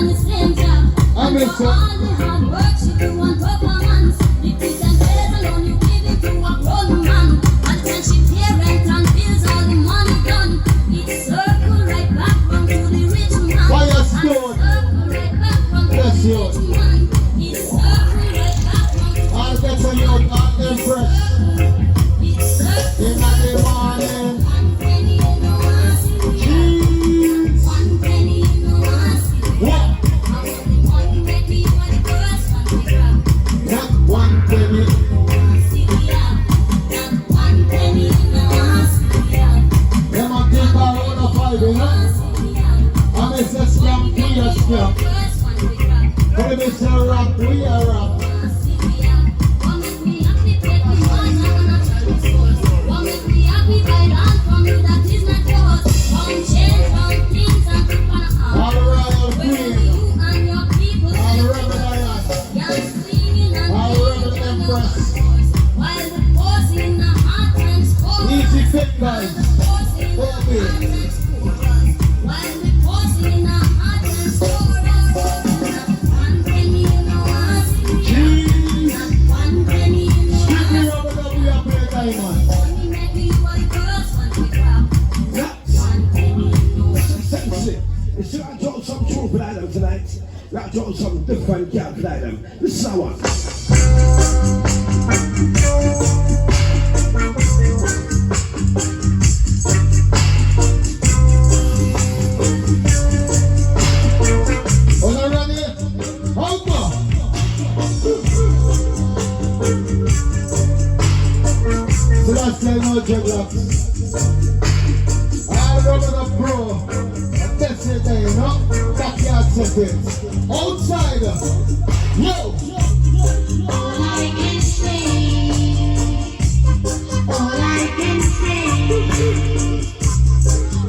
on the same job. I'm And for all the hard work she do and performance, the kids and players alone you give it to a grown man. And when she parent and bills all the money done, it circle right back from to the rich man. Why you And stone? circle right back from to Bless the you. rich man. It circle right back from to I'll get to you, I'll impress. it circle. In the morning. One penny in the one, Cheese. one penny in the one. What? One penny for the first one we grab. Not one penny. Not one penny in the one. Them a think around a five, you know? I'm a scam, we a scam. First one we grab. But if it's a rap, we a rap. One make me happy, take me one and a natural source. One make me happy, buy land from you that is not yours. One change, one things and keep on a All royal Where queen. you and your people All rebel lion. young swinging and All rebel playing empress. while the force in the heart and score. Easy fit guys. While the force in the heart and score. One penny in the one. Cheese. One penny in the Give me one. rubber that we are playing diamond. Only make me one first one we grab. Nuts. One penny in the one. Sexy. It's like I dropped some true for them tonight. Like I dropped some different gal for them. This is how one. On a run it. How far? So that's the no dreadlocks. All rubber the pro. That's it there, you know? Backyard settings. Outside. Yo. All I can say, all I can say,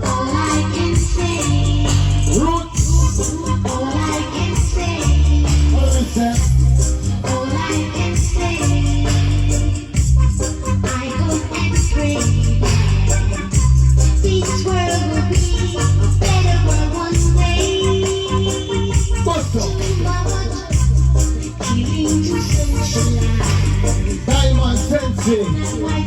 all I can say, Roots. all I can say, What do we say? all I can say. I hope and pray that this world will be a better world one day. Bust up. Giving to socialize. Diamond sensing. That's why